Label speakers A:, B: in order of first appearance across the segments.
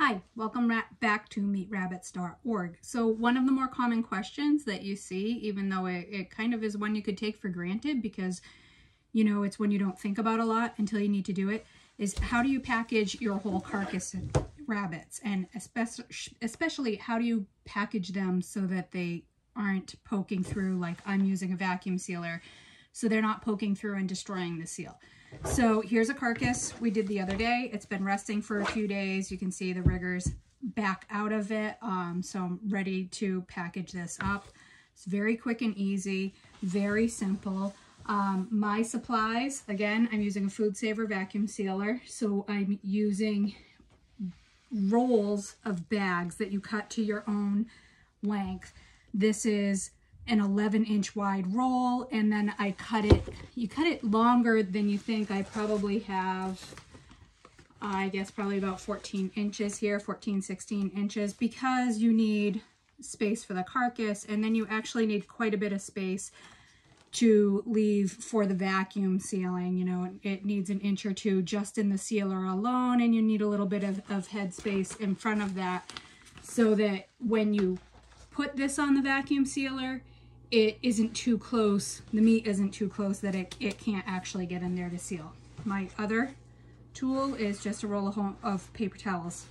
A: Hi, welcome back to meetrabbits.org. So one of the more common questions that you see, even though it kind of is one you could take for granted because, you know, it's one you don't think about a lot until you need to do it, is how do you package your whole carcass rabbits? And especially how do you package them so that they aren't poking through, like I'm using a vacuum sealer, so they're not poking through and destroying the seal. So here's a carcass we did the other day. It's been resting for a few days. You can see the riggers back out of it. So I'm ready to package this up. It's very quick and easy, very simple. My supplies, again, I'm using a Food Saver vacuum sealer. So I'm using rolls of bags that you cut to your own length. This is an 11-inch wide roll, and then I cut it, you cut it longer than you think. I probably have, I guess probably about 14 inches here, 14, 16 inches, because you need space for the carcass, and then you actually need quite a bit of space to leave for the vacuum sealing. You know, it needs an inch or two just in the sealer alone, and you need a little bit of head space in front of that so that when you put this on the vacuum sealer, it isn't too close, the meat isn't too close that it can't actually get in there to seal. My other tool is just a roll of paper towels.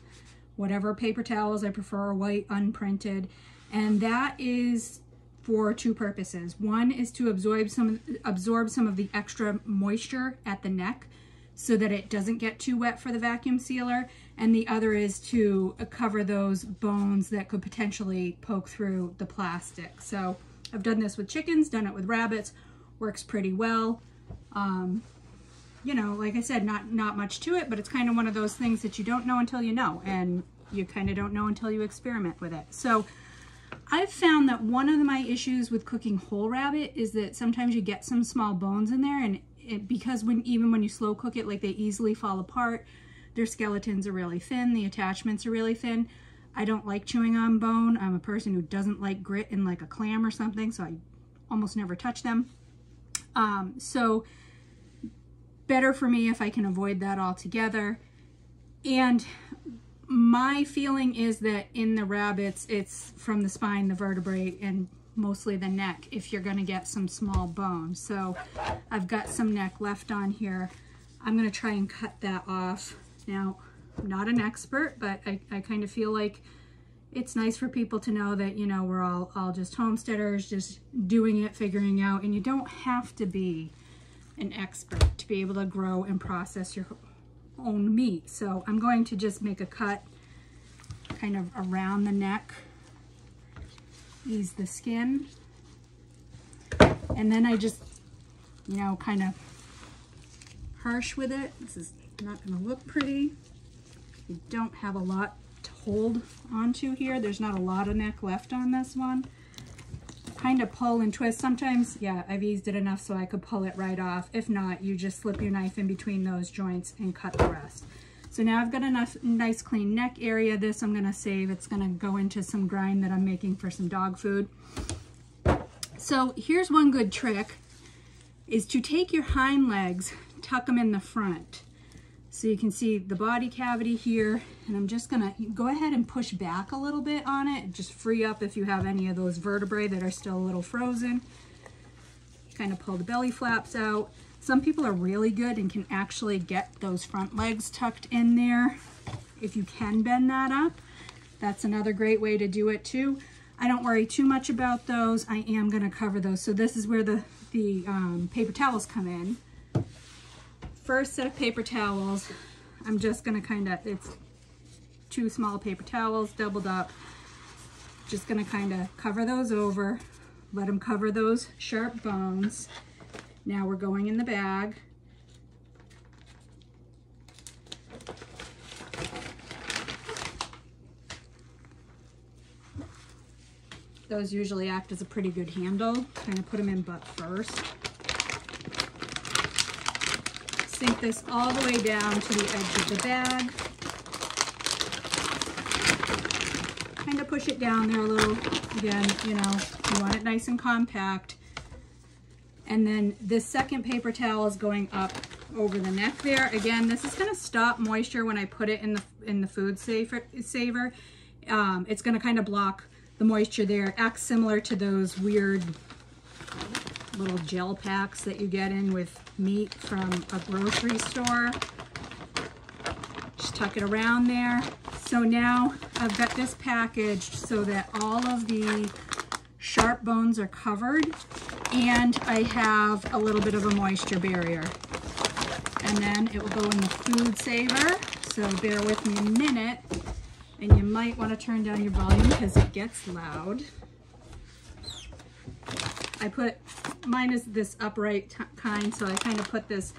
A: Whatever paper towels, I prefer white, unprinted, and that is for two purposes. One is to absorb some of the extra moisture at the neck so that it doesn't get too wet for the vacuum sealer, and the other is to cover those bones that could potentially poke through the plastic. So I've done this with chickens, done it with rabbits, works pretty well. You know, like I said, not much to it, but it's kind of one of those things that you don't know until you know, and you kind of don't know until you experiment with it. So I've found that one of my issues with cooking whole rabbit is that sometimes you get some small bones in there, and because even when you slow cook it, like they easily fall apart. Their skeletons are really thin, the attachments are really thin. I don't like chewing on bone. I'm a person who doesn't like grit in like a clam or something, so I almost never touch them. So better for me if I can avoid that altogether. And my feeling is that in the rabbits, it's from the spine, the vertebrae, and mostly the neck if you're gonna get some small bones. So I've got some neck left on here. I'm gonna try and cut that off. Now, I'm not an expert, but I kind of feel like it's nice for people to know that, you know, we're all just homesteaders, just doing it, figuring out, and you don't have to be an expert to be able to grow and process your own meat. So I'm going to just make a cut kind of around the neck, ease the skin, and then I just, you know, kind of harsh with it. This is not going to look pretty. You don't have a lot to hold onto here. There's not a lot of neck left on this one. Kind of pull and twist. Sometimes, yeah, I've eased it enough so I could pull it right off. If not, you just slip your knife in between those joints and cut the rest. So now I've got a nice clean neck area. This I'm going to save. It's going to go into some grind that I'm making for some dog food. So here's one good trick, is to take your hind legs, tuck them in the front. So you can see the body cavity here, and I'm just gonna go ahead and push back a little bit on it, just free up if you have any of those vertebrae that are still a little frozen. Kind of pull the belly flaps out. Some people are really good and can actually get those front legs tucked in there. If you can bend that up, that's another great way to do it too. I don't worry too much about those. I am gonna cover those. So this is where the paper towels come in. First set of paper towels, I'm just gonna it's two small paper towels doubled up. Just gonna kind of cover those over, let them cover those sharp bones. Now we're going in the bag. Those usually act as a pretty good handle. Kind of put them in butt first. Sink this all the way down to the edge of the bag. Kind of push it down there a little. Again, you know, you want it nice and compact. And then this second paper towel is going up over the neck there. Again, this is going to stop moisture when I put it in the food saver. It's going to kind of block the moisture there. It acts similar to those weird little gel packs that you get in with meat from a grocery store. Just tuck it around there. So now I've got this packaged so that all of the sharp bones are covered, and I have a little bit of a moisture barrier. And then it will go in the food saver. So bear with me a minute, and you might want to turn down your volume because it gets loud. Mine is this upright kind, so I kind of put this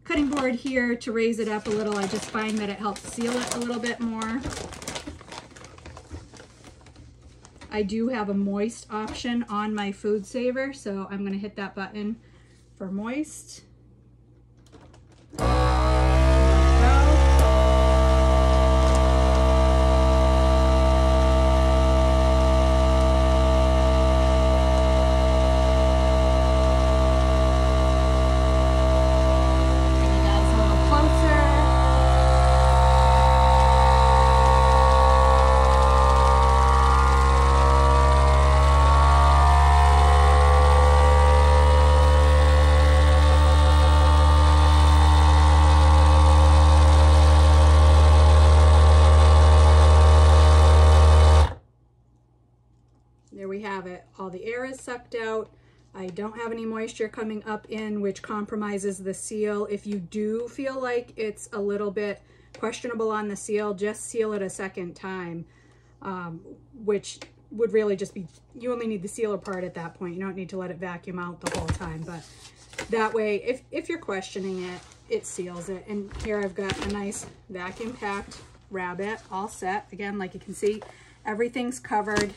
A: cutting board here to raise it up a little. I just find that it helps seal it a little bit more. I do have a moist option on my food saver, so I'm going to hit that button for moist. There we have it. All the air is sucked out. I don't have any moisture coming up in, which compromises the seal. If you do feel like it's a little bit questionable on the seal, just seal it a second time, which would really just be, you only need the sealer part at that point. You don't need to let it vacuum out the whole time, but that way, if you're questioning it, it seals it. And here I've got a nice vacuum packed rabbit all set. Again, like you can see, everything's covered.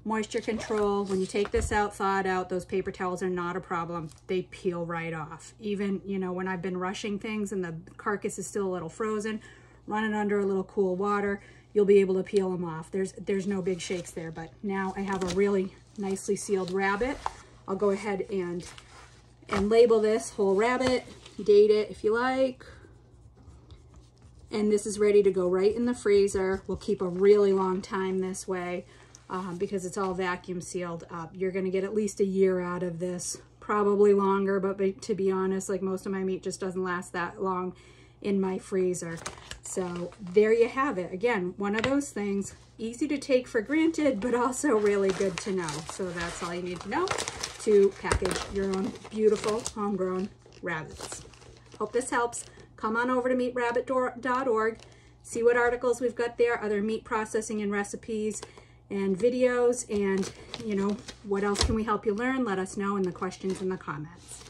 A: Moisture control, when you take this out, thaw it out, those paper towels are not a problem. They peel right off. Even, you know, when I've been rushing things and the carcass is still a little frozen, run it under a little cool water, you'll be able to peel them off. There's no big shakes there, but now I have a really nicely sealed rabbit. I'll go ahead and label this whole rabbit, date it if you like. And this is ready to go right in the freezer. We'll keep a really long time this way. Because it's all vacuum sealed up. You're going to get at least a year out of this, probably longer, but to be honest, like most of my meat just doesn't last that long in my freezer. So there you have it. Again, one of those things, easy to take for granted, but also really good to know. So that's all you need to know to package your own beautiful homegrown rabbits. Hope this helps. Come on over to meatrabbit.org, see what articles we've got there, other meat processing and recipes and videos, and you know, what else can we help you learn? Let us know in the questions in the comments.